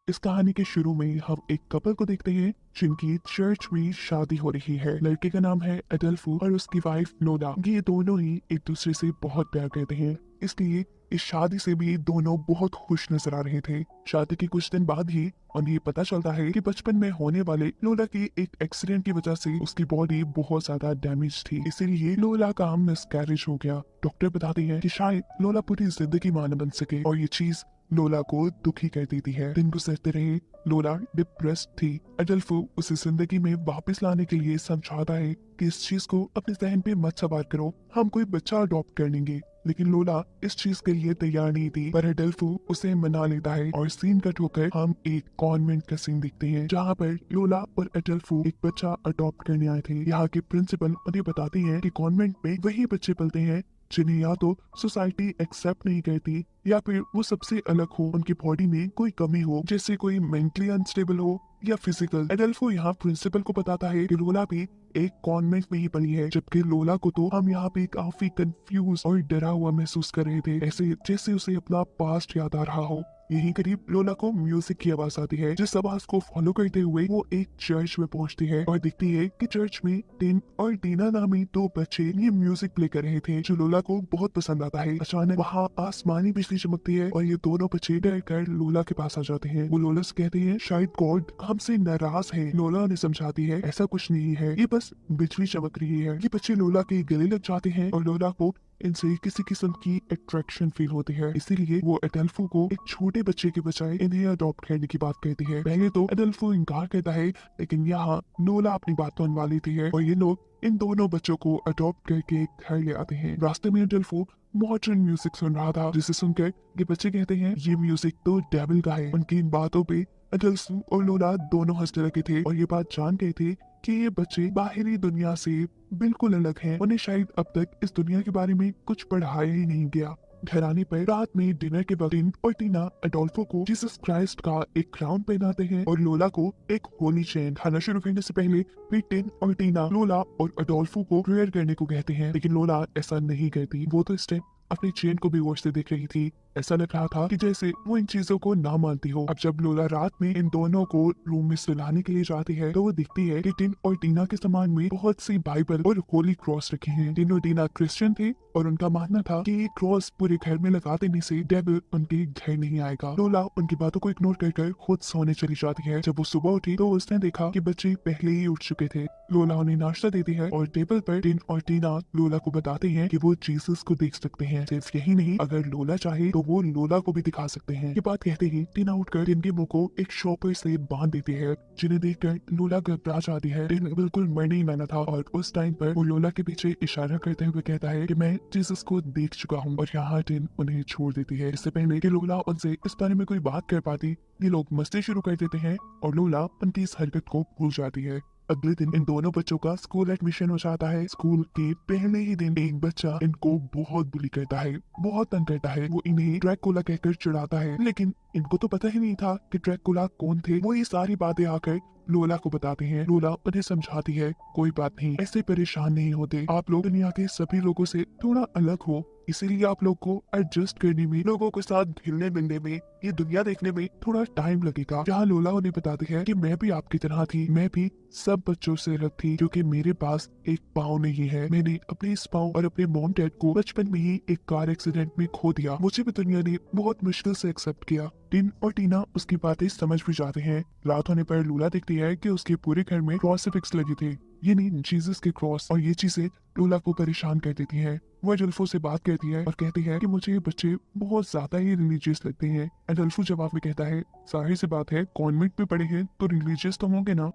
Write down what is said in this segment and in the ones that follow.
इस कहानी के शुरू में हम एक कपल को देखते हैं जिनकी चर्च में शादी हो रही है। लड़के का नाम है अडल्फो और उसकी वाइफ लोला। ये दोनों ही एक दूसरे से बहुत प्यार करते हैं, इसलिए इस शादी से भी दोनों बहुत खुश नजर आ रहे थे। शादी के कुछ दिन बाद ही उन्हें ये पता चलता है कि बचपन में होने वाले लोला की एक एक्सीडेंट की वजह से उसकी बॉडी बहुत ज्यादा डैमेज थी, इसीलिए लोला का मिसकैरेज हो गया। डॉक्टर बताते हैं कि शायद लोला पूरी जिंदगी मां न बन सके और ये चीज लोला को दुखी कर देती है। दिन गुजरते रहे, लोला डिप्रेस्ड थी। अडल्फो उसे जिंदगी में वापस लाने के लिए समझाता है कि इस चीज को अपने जहन पे मत सवार करो, हम कोई बच्चा अडॉप्ट कर लेंगे। लेकिन लोला इस चीज के लिए तैयार नहीं थी, पर अडल्फो उसे मना लेता है और सीन कट होकर हम एक कॉन्वेंट का सीन देखते हैं जहाँ पर लोला और अडल्फो एक बच्चा अडॉप्ट करने आए थे। यहाँ के प्रिंसिपल उन्हें बताती है कि कॉन्वेंट में वही बच्चे पलते हैं जिन्हें या तो सोसाइटी एक्सेप्ट नहीं करती या फिर वो सबसे अलग हो, उनकी बॉडी में कोई कमी हो, जैसे कोई मेंटली अनस्टेबल हो या फिजिकल। एडल्फो यहाँ प्रिंसिपल को बताता है कि लोला भी एक कॉन्वेंट में ही पली है, जबकि लोला को तो हम यहाँ पे काफी कंफ्यूज और डरा हुआ महसूस कर रहे थे, ऐसे जैसे उसे अपना पास्ट याद आ रहा हो। यहीं करीब लोला को म्यूजिक की आवाज आती है, जिस आवाज को फॉलो करते हुए वो एक चर्च में पहुंचती है और दिखती है कि चर्च में टिन और टीना नामी दो बच्चे ये म्यूजिक प्ले कर रहे थे, जो लोला को बहुत पसंद आता है। अचानक वहाँ आसमानी बिजली चमकती है और ये दोनों बच्चे डर कर लोला के पास आ जाते हैं। वो लोला से कहते हैं शायद गॉड हमसे नाराज है। लोला उन्हें समझाती है ऐसा कुछ नहीं है, ये बस बिजली चमक रही है। ये बच्चे लोला के गले लग जाते हैं और लोला को इनसे किसी किस्म की अट्रैक्शन फील होती है, इसीलिए वो एडल्फो को एक छोटे बच्चे के बजाय इन्हें अडॉप्ट करने की बात कहती है। पहले तो एडल्फो इनकार करता है, लेकिन यहाँ लोला अपनी बात तो मान लेती है और ये लोग इन दोनों बच्चों को अडॉप्ट करके घर ले आते हैं। रास्ते में एडल्फो मॉडर्न म्यूजिक सुन रहा था, जिसे सुनकर ये बच्चे कहते हैं ये म्यूजिक तो डेविल का है। उनकी इन बातों पे एडल्फो और लोला दोनों हंसने लगे थे और ये बात जान गए थे कि ये बच्चे बाहरी दुनिया से बिल्कुल अलग हैं। उन्हें शायद अब तक इस दुनिया के बारे में कुछ पढ़ाया ही नहीं गया। घर आने पर रात में डिनर के बाद टिन और टीना अडोल्फो को जीसस क्राइस्ट का एक क्राउन पहनाते हैं और लोला को एक होली चेन। खाना शुरू करने से पहले भी टिन और टीना लोला और अडोल्फो को प्रेयर करने को कहते हैं, लेकिन लोला ऐसा नहीं करती। वो तो इस टाइम अपनी चेन को भी गौर से देख रही थी। ऐसा लग रहा था कि जैसे वो इन चीजों को ना मानती हो। अब जब लोला रात में इन दोनों को रूम में सुलाने के लिए जाती है तो वो दिखती है कि टिन और टीना के सामान में बहुत सी बाइबल और होली क्रॉस रखे हैं। टिन और टीना क्रिश्चियन थे और उनका मानना था कि ये क्रॉस पूरे घर में लगा देने से डेविल उनके घर नहीं आएगा। लोला उनकी बातों को इग्नोर कर खुद सोने चली जाती है। जब वो सुबह उठी तो उसने देखा कि बच्चे पहले ही उठ चुके थे। लोला उन्हें नाश्ता देती है और टेबल पर टिन और टीना लोला को बताते हैं कि वो जीसस को देख सकते हैं। सिर्फ यही नहीं, अगर लोला चाहे तो वो लोला को भी दिखा सकते हैं। ये बात कहते ही टीना उठकर टिन के मुंह को एक शॉपर से बांध देती है, जिन्हें देखकर लोला घबरा जाती है। टिन बिल्कुल मरने ही वाला था और उस टाइम पर वो लोला के पीछे इशारा करते हुए कहता है कि मैं जीसस को देख चुका हूँ, और यहाँ टिन उन्हें छोड़ देती है। इससे पहले कि लोला उनसे इस बारे में कोई बात कर पाती, ये लोग मस्ती शुरू कर देते हैं और लोला उनकी इस हरकत को भूल जाती है। अगले दिन इन दोनों बच्चों का स्कूल एडमिशन हो जाता है। स्कूल के पहले ही दिन एक बच्चा इनको बहुत बुली करता है, बहुत तंग करता है। वो इन्हें ड्रैकुला कहकर चिढ़ाता है, लेकिन इनको तो पता ही नहीं था कि ड्रैकुला कौन थे। वो ये सारी बातें आकर लोला को बताते हैं। लोला उन्हें समझाती है कोई बात नहीं, ऐसे परेशान नहीं होते, आप लोग दुनिया के सभी लोगों से थोड़ा अलग हो, इसीलिए आप लोग को एडजस्ट करने में, लोगों के साथ घुलने मिलने में, ये दुनिया देखने में थोड़ा टाइम लगेगा। जहाँ लोला उन्हें बताती है कि मैं भी आपकी तरह थी, मैं भी सब बच्चों से अलग थी, क्योंकि मेरे पास एक पाँव नहीं है। मैंने अपने इस पाँव और अपने मॉम डैड को बचपन में ही एक कार एक्सीडेंट में खो दिया। मुझे भी दुनिया ने बहुत मुश्किल से एक्सेप्ट किया। टिन और टीना उसकी बातें समझ भी जाते हैं। रात होने पर लोला देखती है कि उसके पूरे घर में क्रॉसिफिक्स लगे थे, ये नहीं जीसस के क्रॉस, और ये चीजें लोला को परेशान कर देती हैं। वो एडल्फो से बात करती है और कहती है कि मुझे ये बच्चे बहुत ज्यादा ही रिलीजियस लगते हैं। एडल्फो जवाब में कहता है जाहिर सी बात है, कॉन्वेंट में पढ़े हैं तो रिलीजियस तो होंगे ना।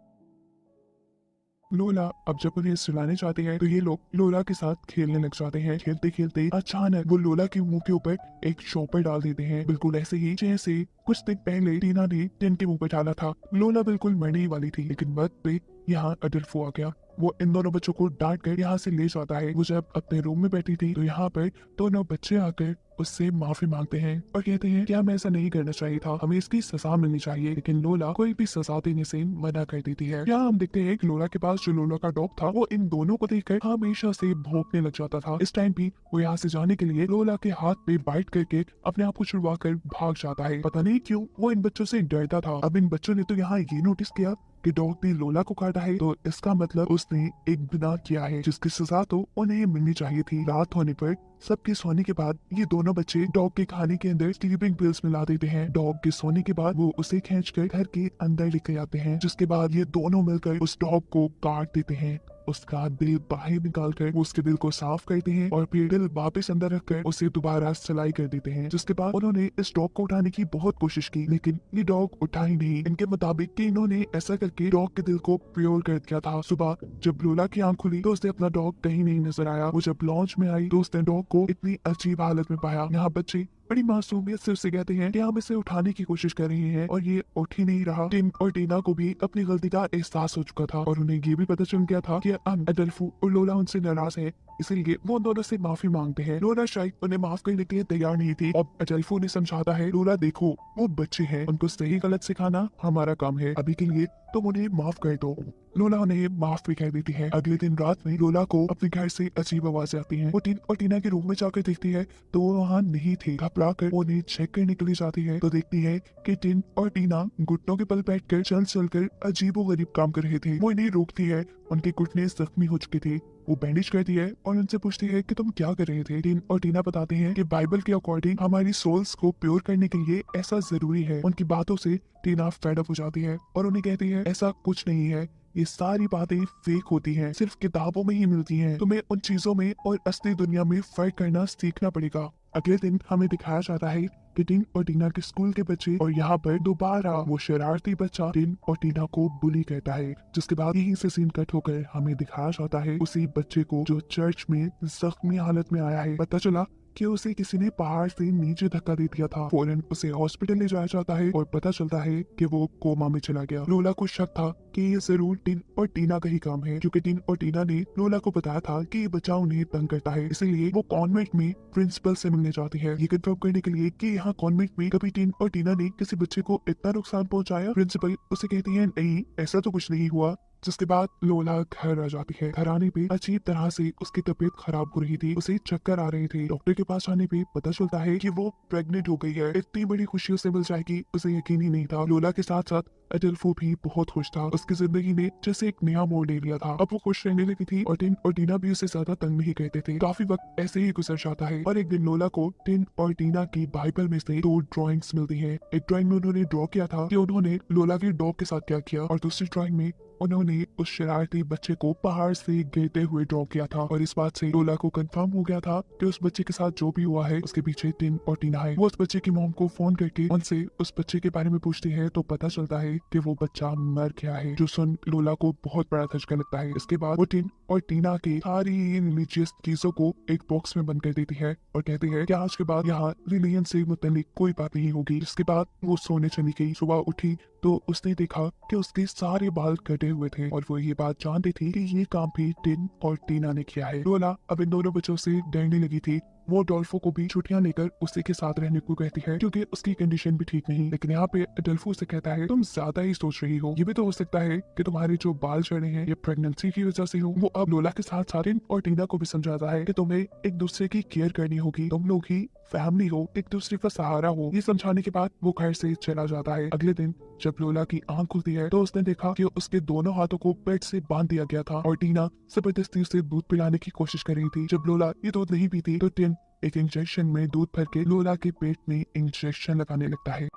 लोला अब जब उन्हें सुलाने जाते हैं तो ये लोग लोला के साथ खेलने लग जाते हैं। खेलते खेलते अचानक वो लोला के मुंह के ऊपर एक शॉपर डाल देते हैं, बिल्कुल ऐसे ही जैसे कुछ दिन पहले टीना ने टिन के मुंह पर डाला था। लोला बिल्कुल मरने ही वाली थी, लेकिन वक्त पे यहाँ अडल्फो आ गया। वो इन दोनों बच्चों को डांट कर यहाँ से ले जाता है। वो जब अपने रूम में बैठी थी तो यहाँ पर दोनों बच्चे आकर उससे माफी मांगते हैं और कहते हैं कि हमें ऐसा नहीं करना चाहिए था, हमें इसकी सजा मिलनी चाहिए। लेकिन लोला कोई भी सजा देने से मना कर देती है। यहाँ हम देखते हैं कि लोला के पास जो लोला का डॉग था वो इन दोनों को देखकर हमेशा से भौंकने लग जाता था। इस टाइम भी वो यहाँ से जाने के लिए लोला के हाथ पे बाइट करके अपने आप को छुड़वा कर भाग जाता है। पता नहीं क्यों वो इन बच्चों से डरता था। अब इन बच्चों ने तो यहाँ ये नोटिस किया कि डॉग ने लोला को काटा है, तो इसका मतलब उसने एक गुनाह किया है जिसकी सजा तो उन्हें मिलनी चाहिए थी। रात होने पर सबके सोने के बाद ये दोनों बच्चे डॉग के खाने के अंदर स्लीपिंग पिल्स मिला देते हैं। डॉग के सोने के बाद वो उसे खींचकर घर के अंदर लेकर आते हैं, जिसके बाद ये दोनों मिलकर उस डॉग को काट देते हैं। उसका दिल बाहर निकालकर वो उसके दिल को साफ करते हैं और फिर दिल वापस अंदर रखकर उसे दोबारा सिलाई कर देते हैं। जिसके बाद उन्होंने इस डॉग को उठाने की बहुत कोशिश की, लेकिन ये डॉग उठा ही नहीं। इनके मुताबिक कि इन्होंने ऐसा करके डॉग के दिल को प्योर कर दिया था। सुबह जब लोला की आंख खुली तो उसने अपना डॉग कहीं नहीं नजर आया। वो जब लॉन्च में आई तो उसने डॉग को इतनी अजीब हालत में पाया। यहाँ बच्चे बड़ी मासूमियत से उससे कहते हैं कि हम इसे उठाने की कोशिश कर रहे हैं और ये उठ ही नहीं रहा। टिम और टीना को भी अपनी गलती का एहसास हो चुका था और उन्हें ये भी पता चल गया था कि अडल्फो और लोला उनसे नाराज है, इसीलिए वो उन दोनों से माफी मांगते हैं। लोला शायद उन्हें माफ करने के लिए तैयार नहीं थी। अब अडल्फो ने समझाता है, लोला देखो वो बच्चे हैं, उनको सही गलत सिखाना हमारा काम है, अभी के लिए तुम उन्हें माफ कर दो। लोला उन्हें माफ भी कर देती है। अगले दिन रात में लोला को अपने घर से अजीब आवाजें आती हैं। वो टिन और टीना के रूम में जाकर देखती है तो वो वहाँ नहीं थे। घबरा कर वो उन्हें चेक करने के लिए जाती है तो देखती है कि टिन और टीना घुटनों के बल बैठकर चल चल कर अजीबो गरीब काम कर रहे थे। वो इन्हें रोकती है, उनके घुटने जख्मी हो चुके थे। वो बैंडेज करती है और उनसे पूछती है कि तुम क्या कर रहे थे। टिन और टीना बताते हैं कि बाइबल के अकॉर्डिंग हमारी सोल्स को प्योर करने के लिए ऐसा जरूरी है। उनकी बातों से टीना फेड अप हो जाती है और उन्हें कहती है ऐसा कुछ नहीं है, ये सारी बातें फेक होती हैं, सिर्फ किताबों में ही मिलती हैं। तुम्हें उन चीजों में और असली दुनिया में फर्क करना सीखना पड़ेगा। अगले दिन हमें दिखाया जाता है कि टिन और टीना के स्कूल के बच्चे और यहाँ पर दोबारा वो शरारती बच्चा टिन और टीना को बुली कहता है। जिसके बाद यहीं से सीन कट होकर हमें दिखाया जाता है उसी बच्चे को जो चर्च में जख्मी हालत में आया है। पता चला कि उसे किसी ने पहाड़ से नीचे धक्का दे दिया था। फौरन उसे हॉस्पिटल ले जाया जाता है और पता चलता है कि वो कोमा में चला गया। लोला को शक था कि ये जरूर टिन और टीना का ही काम है, क्योंकि टिन और टीना ने लोला को बताया था कि ये बच्चा उन्हें तंग करता है। इसलिए वो कॉन्वेंट में प्रिंसिपल से मिलने जाती है, ये कंफर्म करने के लिए कि यहाँ कॉन्वेंट में कभी टिन और टीना ने किसी बच्चे को इतना नुकसान पहुंचाया। प्रिंसिपल उसे कहती है नहीं, ऐसा तो कुछ नहीं हुआ। जिसके बाद लोला घर आ जाती है। घर आने पे अजीब तरह से उसकी तबीयत खराब हो रही थी, उसे चक्कर आ रहे थे। डॉक्टर के पास आने पे पता चलता है कि वो प्रेग्नेंट हो गई है। इतनी बड़ी खुशी उसे मिल जाएगी उसे यकीन ही नहीं था। लोला के साथ साथ अडल्फो भी बहुत खुश था। उसकी जिंदगी ने जैसे एक नया मोड़ ले लिया था। अब वो खुश रहने लगी थी और टिन और टीना भी उसे ज्यादा तंग नहीं करते थे। काफी वक्त ऐसे ही गुजर जाता है और एक दिन लोला को टिन और टीना की बाइबल में से 2 ड्राइंग्स मिलती हैं। एक ड्राइंग में उन्होंने ड्रॉ किया था कि उन्होंने लोला के डॉग के साथ क्या किया, और दूसरी ड्राइंग में उन्होंने उस शरारती बच्चे को पहाड़ से गिरते हुए ड्रॉ किया था। और इस बात से लोला को कंफर्म हो गया था कि उस बच्चे के साथ जो भी हुआ है उसके पीछे टिन और टीना है। वो उस बच्चे की मॉम को फोन करके उनसे उस बच्चे के बारे में पूछती है तो पता चलता है कि वो बच्चा मर गया है, जो सुन लोला को बहुत बड़ा झटका लगता है। इसके बाद वो टिन और टीना की सारी रिलीजियस चीजों को एक बॉक्स में बंद कर देती है और कहती है कि आज के बाद यहाँ रिलीजन से मुतालिक कोई बात नहीं होगी। इसके बाद वो सोने चली गई। सुबह उठी तो उसने देखा कि उसके सारे बाल कटे हुए थे और वो ये बात जानती थी कि ये काम भी टिन और टीना ने किया है। लोला अब इन दोनों बच्चों से डरने लगी थी। वो डोल्फो को भी छुट्टियां लेकर उसी के साथ रहने को कहती है क्योंकि उसकी कंडीशन भी ठीक नहीं। लेकिन यहाँ पे अडल्फो से कहता है तुम ज्यादा ही सोच रही हो, ये भी तो हो सकता है कि तुम्हारे जो बाल झड़े हैं ये प्रेगनेंसी की वजह से हो। वो अब लोला के साथ साथ टिन और टीना को भी समझाता है कि तुम्हें एक दूसरे की केयर करनी होगी, तुम लोग ही फैमिली हो, एक दूसरे का सहारा हो। ये समझाने के बाद वो घर से चला जाता है। अगले दिन जब लोला की आंख खुलती है तो उसने देखा कि उसके दोनों हाथों को पेट से बांध दिया गया था और टीना जबरदस्ती उसे दूध पिलाने की कोशिश कर रही थी। जब लोला ये दूध नहीं पीती तो टिन एक इंजेक्शन में दूध भर के लोला के पेट में इंजेक्शन लगाने लगता है।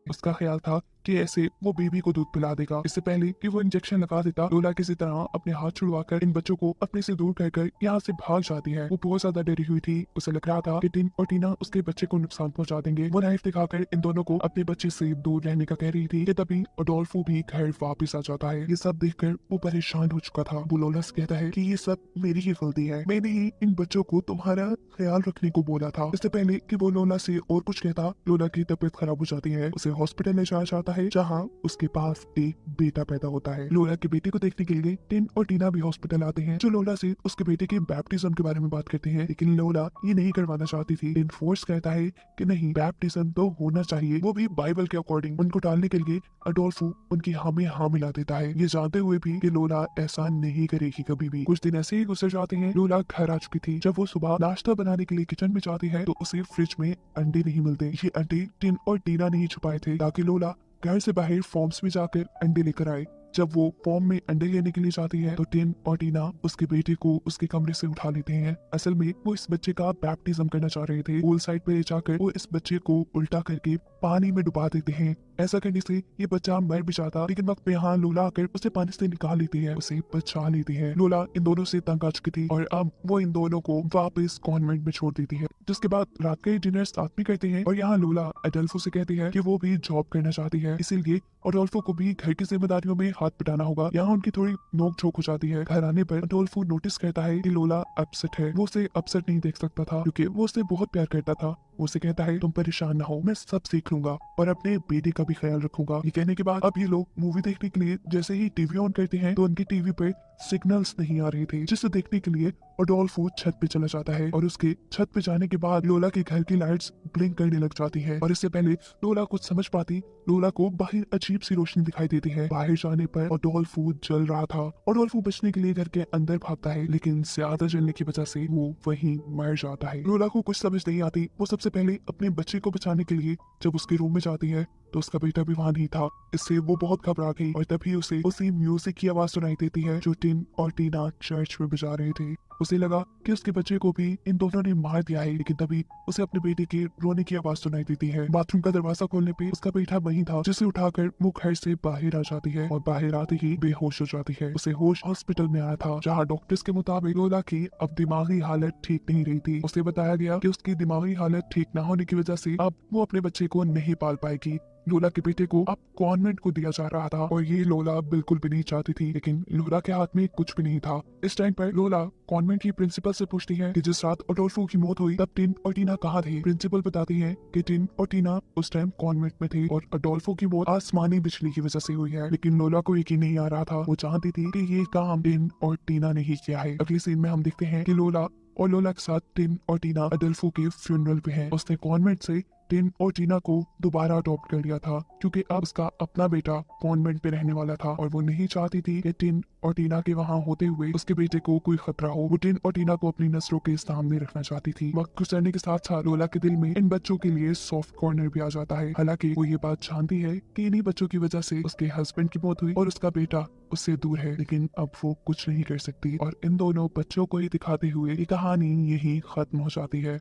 उसका ख्याल था कि ऐसे वो बेबी को दूध पिला देगा। इससे पहले कि वो इंजेक्शन लगा देता, लोला किसी तरह अपने हाथ छुड़वाकर इन बच्चों को अपने से दूर कर यहाँ से भाग जाती है। वो बहुत ज्यादा डरी हुई थी। उसे लग रहा था कि टिन और टीना उसके बच्चे को नुकसान पहुंचा देंगे। वो नाइफ दिखाकर इन दोनों को अपने बच्चे से दूर रहने का कह रही थी कि तभी अडोल्फो भी घर वापस आ जाता है। ये सब देखकर वो परेशान हो चुका था। वो लोला से कहता है कि ये सब मेरी ही गलती है, मैंने ही इन बच्चों को तुम्हारा ख्याल रखने को बोला था। इससे पहले कि वो लोला से और कुछ कहता, लोला की तबीयत खराब हो जाती है। उसे हॉस्पिटल ले जाया जाता है जहाँ उसके पास एक बेटा पैदा होता है। लोला के बेटे को देखने के लिए टिन और टीना भी हॉस्पिटल आते हैं, जो लोला से उसके बेटे के बैप्टिज्म के बारे में बात करते हैं, लेकिन लोला ये नहीं करवाना चाहती थी। टिन फोर्स कहता है कि नहीं, बैप्टिज्म तो होना चाहिए, वो भी बाइबल के अकॉर्डिंग। उनको टालने के लिए अडोल्फो उनकी हाँ में हाँ मिला देता है, ये जानते हुए भी कि लोला ऐसा नहीं करेगी कभी भी। कुछ दिन ऐसे ही गुजर जाते हैं। लोला घर आ चुकी थी। जब वो सुबह नाश्ता बनाने के लिए किचन में जाती है तो उसे फ्रिज में अंडे नहीं मिलते। ये अंडे टिन और टीना ने ही छुपाए थे ताकि लोला घर से बाहर फॉर्म्स में जाकर अंडे लेकर आए। जब वो फॉर्म में अंडे लेने के लिए जाती है तो टिन और टीना उसके बेटे को उसके कमरे से उठा लेते हैं। असल में वो इस बच्चे का बैप्टिज्म करना चाह रहे थे। पूल साइड पे ले जाकर वो इस बच्चे को उल्टा करके पानी में डुबा देते हैं। ऐसा करने से ये बच्चा मर भी जाता, लेकिन वक्त पे यहाँ लोला आकर उसे पानी से निकाल लेती है, उसे बचा लेती है। लोला इन दोनों से तंग आ चुकी थी और अब वो इन दोनों को वापस कॉन्वेंट में छोड़ देती है, जिसके बाद रात के डिनर साथ में करते हैं। और यहाँ लोला अडोल्फो से कहती है कि वो भी जॉब करना चाहती है, इसीलिए अडोल्फो को भी घर की जिम्मेदारियों में हाथ बटाना होगा। यहाँ उनकी थोड़ी नोक झोंक हो जाती है। घर आने पर अडोल्फो नोटिस करता है कि लोला अपसेट है। वो उसे अपसेट नहीं देख सकता था क्योंकि वो उसे बहुत प्यार करता था। वो उसे कहता है तुम परेशान ना हो, मैं सब सीख लूंगा और अपने बेटे का भी ख्याल रखूंगा। ये कहने के बाद अब ये लोग मूवी देखने के लिए जैसे ही टीवी ऑन करते हैं तो उनकी टीवी पर सिग्नल्स नहीं आ रहे थे, जिसे देखने के लिए अडोल्फो छत पे चला जाता है और उसके छत पे जाने के बाद लोला के घर की लाइट्स ब्लिंक करने लग जाती है। और इससे पहले लोला कुछ समझ पाती, लोला को बाहर अजीब सी रोशनी दिखाई देती है। बाहर जाने पर अडोल्फो जल रहा था। अडोल्फो बचने के लिए घर के अंदर भागता है, लेकिन ज्यादा जलने की वजह से वो वहीं मर जाता है। लोला को कुछ समझ नहीं आती। वो सबसे पहले अपने बच्चे को बचाने के लिए जब उसके रूम में जाती है तो उसका बेटा भी वहां नहीं था। इससे वो बहुत घबरा गई और तभी उसे म्यूजिक की आवाज सुनाई देती है जो टिन और टीना चर्च में बजा रहे थे। उसे लगा कि उसके बच्चे को भी इन दोनों ने मार दिया है, लेकिन तभी उसे अपने बेटे के रोने की आवाज सुनाई देती है। बाथरूम का दरवाजा खोलने पे उसका बेटा वहीं था, जिसे उठाकर वो घर से बाहर आ जाती है और बाहर आते ही बेहोश हो जाती है। उसे होश हॉस्पिटल में आया था, जहाँ डॉक्टर्स के मुताबिक लोला की अब दिमागी हालत ठीक नहीं रही थी। उसे बताया गया कि उसकी दिमागी हालत ठीक न होने की वजह से अब वो अपने बच्चे को नहीं पाल पाएगी। लोला के बेटे को अब कॉन्वेंट को दिया जा रहा था और ये लोला बिल्कुल भी नहीं चाहती थी, लेकिन लोला के हाथ में कुछ भी नहीं था। इस टाइम पर लोला कॉन्वेंट की प्रिंसिपल से पूछती है कि जिस रात अडोल्फो की मौत हुई तब टिन और टीना कहाँ थे। प्रिंसिपल बताती है कि टिन और टीना उस टाइम कॉन्वेंट में थे और अडोल्फो की मौत आसमानी बिजली की वजह से हुई है। लेकिन लोला को यकीन नहीं आ रहा था। वो चाहती थी कि ये काम टिन और टीना ने ही किया है। अगली सीन में हम देखते हैं कि लोला के साथ टिन और टीना अडोल्फो के फ्यूनरल पे हैं। उसने कॉन्वेंट से टिन और टीना को दोबारा अडॉप्ट कर लिया था क्योंकि अब उसका अपना बेटा कॉन्वेंट में रहने वाला था और वो नहीं चाहती थी कि टिन और टीना के वहां होते हुए उसके बेटे को कोई खतरा हो। वो टिन और टीना को अपनी नस्लों के सामने रखना चाहती थी। वक्त गुजरने के साथ साथ लोला के दिल में इन बच्चों के लिए सॉफ्ट कॉर्नर भी आ जाता है। हालांकि वो ये बात जानती है कि इन्हीं बच्चों की वजह से उसके हस्बैंड की मौत हुई और उसका बेटा उससे दूर है, लेकिन अब वो कुछ नहीं कर सकती और इन दोनों बच्चों को ही दिखाते हुए ये कहानी यही खत्म हो जाती है।